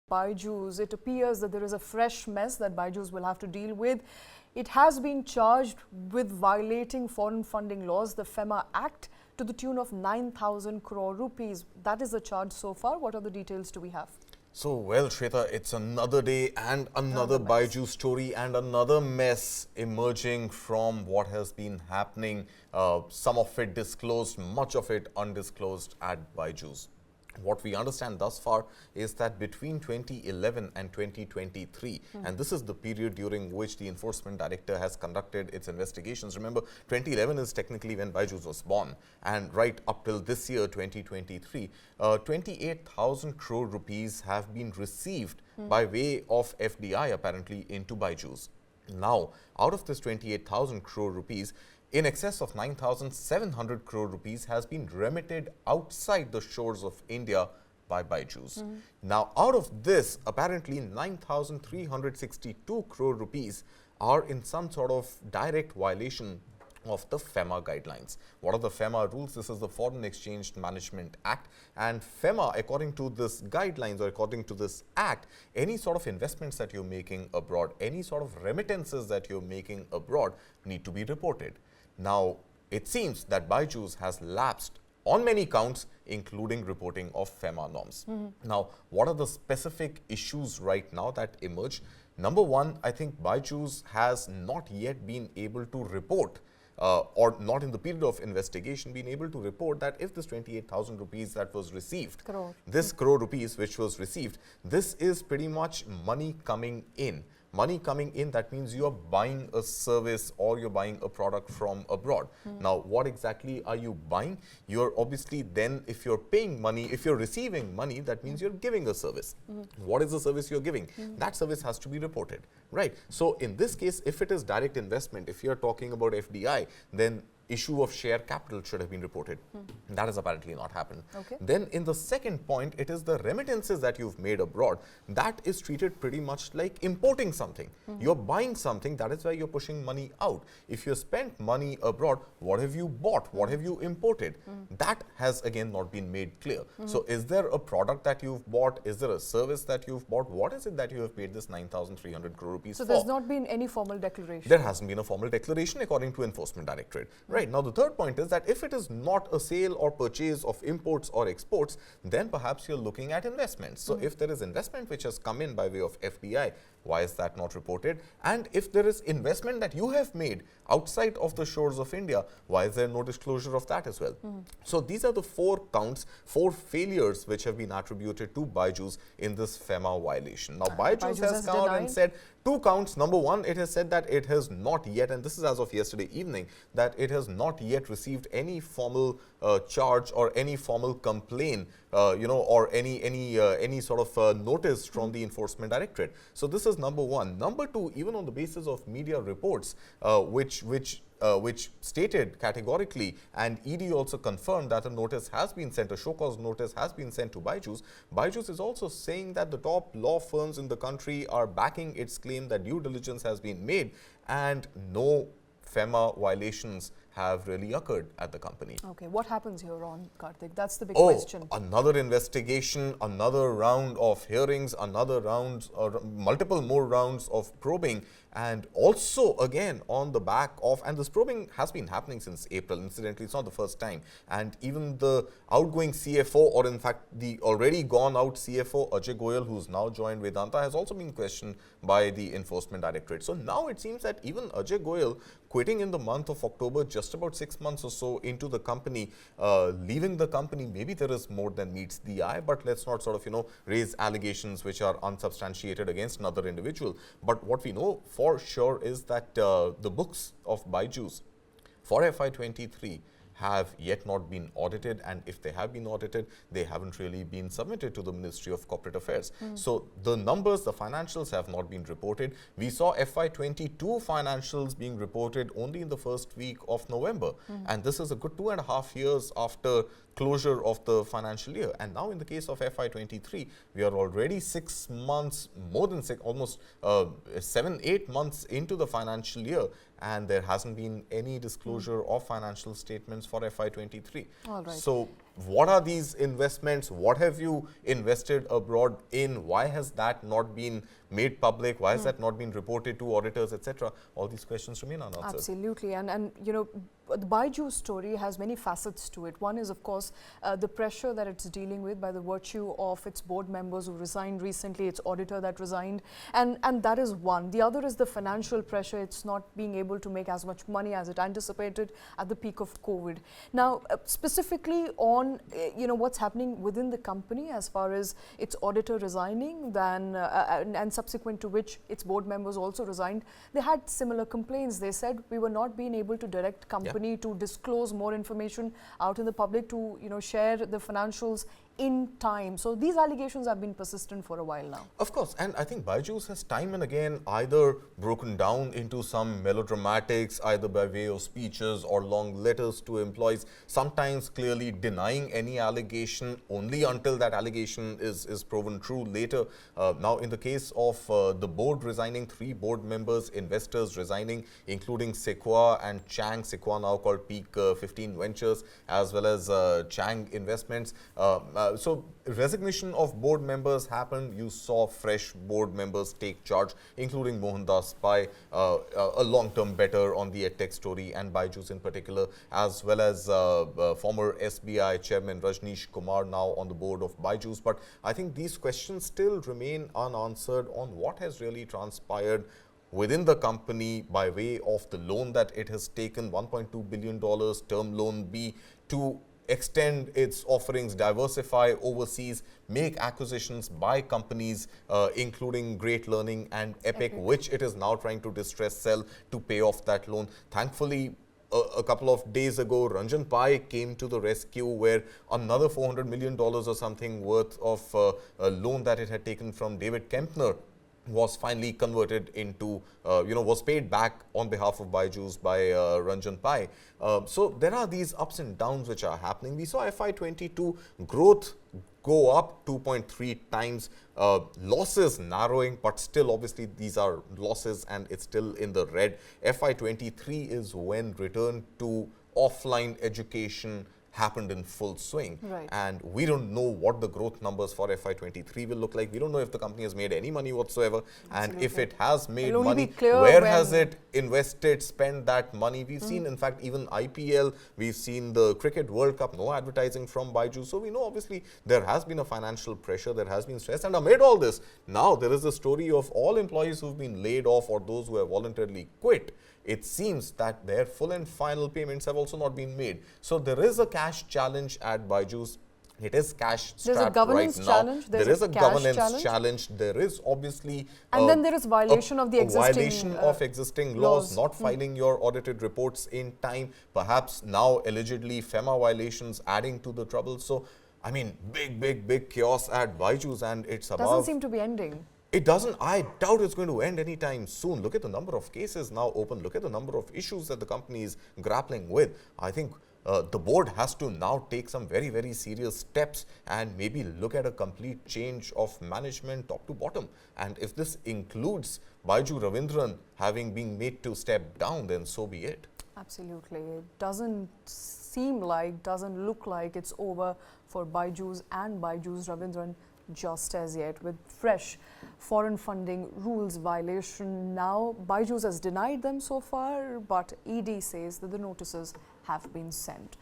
BYJU'S. It appears that there is a fresh mess that BYJU'S will have to deal with. It has been charged with violating foreign funding laws, the FEMA Act, to the tune of 9,000 crore rupees. That is the charge so far. What other details do we have? So, well, Shweta, it's another day and another BYJU'S story and another mess emerging from what has been happening. Some of it disclosed, much of it undisclosed at BYJU'S. What we understand thus far is that between 2011 and 2023, and this is the period during which the Enforcement Director has conducted its investigations. Remember, 2011 is technically when BYJU'S was born, and right up till this year, 2023, 28,000 crore rupees have been received by way of FDI apparently into BYJU'S. Now, out of this 28,000 crore rupees, in excess of 9,700 crore rupees has been remitted outside the shores of India by BYJU'S. Now, out of this, apparently 9,362 crore rupees are in some sort of direct violation of the FEMA guidelines. What are the FEMA rules? This is the Foreign Exchange Management Act, and FEMA, according to this guidelines or according to this act, any sort of investments that you're making abroad, any sort of remittances that you're making abroad need to be reported. Now, it seems that BYJU'S has lapsed on many counts, including reporting of FEMA norms. Now, what are the specific issues right now that emerge? Number one, I think BYJU'S has not yet been able to report or not in the period of investigation been able to report that if this 28,000 rupees that was received, this crore rupees which was received, this is pretty much money coming in. Money coming in, that means you are buying a service or you're buying a product from abroad. Now, what exactly are you buying? You're obviously then, if you're paying money, if you're receiving money, that means you're giving a service. What is the service you're giving? That service has to be reported, right? So, in this case, if it is direct investment, if you're talking about FDI, then issue of share capital should have been reported. That has apparently not happened. Then in the second point, it is the remittances that you've made abroad. That is treated pretty much like importing something. You're buying something, that is why you're pushing money out. If you spent money abroad, what have you bought? What have you imported? That has again not been made clear. So is there a product that you've bought? Is there a service that you've bought? What is it that you have paid this 9,300 crore rupees for? So there's not been any formal declaration? There hasn't been a formal declaration according to Enforcement Directorate. Right. Now, the third point is that if it is not a sale or purchase of imports or exports, then perhaps you're looking at investments. So, if there is investment which has come in by way of FDI, why is that not reported? And if there is investment that you have made outside of the shores of India, why is there no disclosure of that as well? So, these are the four counts, four failures which have been attributed to BYJU'S in this FEMA violation. Now, BYJU'S has come out and said two counts. Number one, it has said that it has not yet, and this is as of yesterday evening, that it has not yet received any formal charge or any formal complaint, or any sort of notice from the Enforcement Directorate. So this is number one. Number two, even on the basis of media reports, which stated categorically, and ED also confirmed that a notice has been sent, a show cause notice has been sent to BYJU'S. BYJU'S is also saying that the top law firms in the country are backing its claim that due diligence has been made and no FEMA violations have really occurred at the company. Okay, what happens here on, Kartik? That's the big question. Another investigation, another round of hearings, another round or multiple more rounds of probing, and also again on the back of, and this probing has been happening since April, incidentally it's not the first time, and even the outgoing CFO, or in fact the already gone out CFO Ajay Goyal, who's now joined Vedanta, has also been questioned by the Enforcement Directorate. So now it seems that even Ajay Goyal, quitting in the month of October, just about 6 months or so into the company, leaving the company, maybe there is more than meets the eye, but let's not sort of, raise allegations which are unsubstantiated against another individual. But what we know for sure is that the books of BYJU'S for FY23 have yet not been audited, and if they have been audited, they haven't really been submitted to the Ministry of Corporate Affairs. So the numbers, the financials have not been reported. We saw FY22 financials being reported only in the first week of November, and this is a good 2.5 years after closure of the financial year. And now in the case of FY23, we are already 6 months, more than six, almost 7-8 months into the financial year, and there hasn't been any disclosure of financial statements for FY23. All right. So what are these investments? What have you invested abroad in? Why has that not been made public? Why has that not been reported to auditors, etc.? All these questions remain unanswered. Absolutely. And you know, the BYJU'S story has many facets to it. One is, of course, the pressure that it's dealing with by the virtue of its board members who resigned recently, its auditor that resigned, and that is one. The other is the financial pressure. It's not being able to make as much money as it anticipated at the peak of COVID. Now, specifically on you know, what's happening within the company as far as its auditor resigning, then and subsequent to which its board members also resigned, they had similar complaints. They said we were not being able to direct company to disclose more information out in the public, to, you know, share the financials in time. So these allegations have been persistent for a while now. Of course, and I think BYJU'S has time and again either broken down into some melodramatics, either by way of speeches or long letters to employees, sometimes clearly denying any allegation only until that allegation is proven true later. Now, in the case of the board resigning, 3 board members, investors resigning, including Sequoia and Chang, Sequoia now called Peak 15 Ventures, as well as Chang Investments. So resignation of board members happened. You saw fresh board members take charge, including Mohandas Pai, a long-term bettor on the edtech story, and BYJU'S in particular, as well as former SBI chairman Rajneesh Kumar, now on the board of BYJU'S. But I think these questions still remain unanswered on what has really transpired within the company by way of the loan that it has taken, $1.2 billion term loan B, to extend its offerings, diversify overseas, make acquisitions by companies, including Great Learning and Epic, which it is now trying to distress sell to pay off that loan. Thankfully, a couple of days ago, Ranjan Pai came to the rescue, where another $400 million or something worth of a loan that it had taken from David Kempner was finally converted into, was paid back on behalf of BYJU'S by Ranjan Pai. So there are these ups and downs which are happening. We saw FY22 growth go up 2.3 times, losses narrowing, but still obviously these are losses and it's still in the red. FY23 is when return to offline education happened in full swing. Right. And we don't know what the growth numbers for FY23 will look like. We don't know if the company has made any money whatsoever. Absolutely. And if it has made money, where where has it invested, spent that money? We've seen, in fact, even IPL, we've seen the Cricket World Cup, no advertising from BYJU'S. So we know obviously there has been a financial pressure, there has been stress. And amid all this, now there is a story of all employees who've been laid off or those who have voluntarily quit. It seems that their full and final payments have also not been made. So there is a cash challenge at BYJU'S. It is cash strapped right now. There's a governance challenge. There is a governance challenge. There is obviously and then there is violation of the existing violation of existing laws, not filing your audited reports in time. Perhaps now allegedly FEMA violations adding to the trouble. So I mean, big chaos at BYJU'S, and it's above. Doesn't seem to be ending. It doesn't. I doubt it's going to end anytime soon. Look at the number of cases now open. Look at the number of issues that the company is grappling with. I think the board has to now take some very serious steps and maybe look at a complete change of management top to bottom. And if this includes Baiju Ravindran having been made to step down, then so be it. Absolutely. It doesn't look like it's over for BYJU'S and BYJU'S Ravindran just as yet, with fresh foreign funding rules violation. Now BYJU'S has denied them so far, but ED says that the notices have been sent.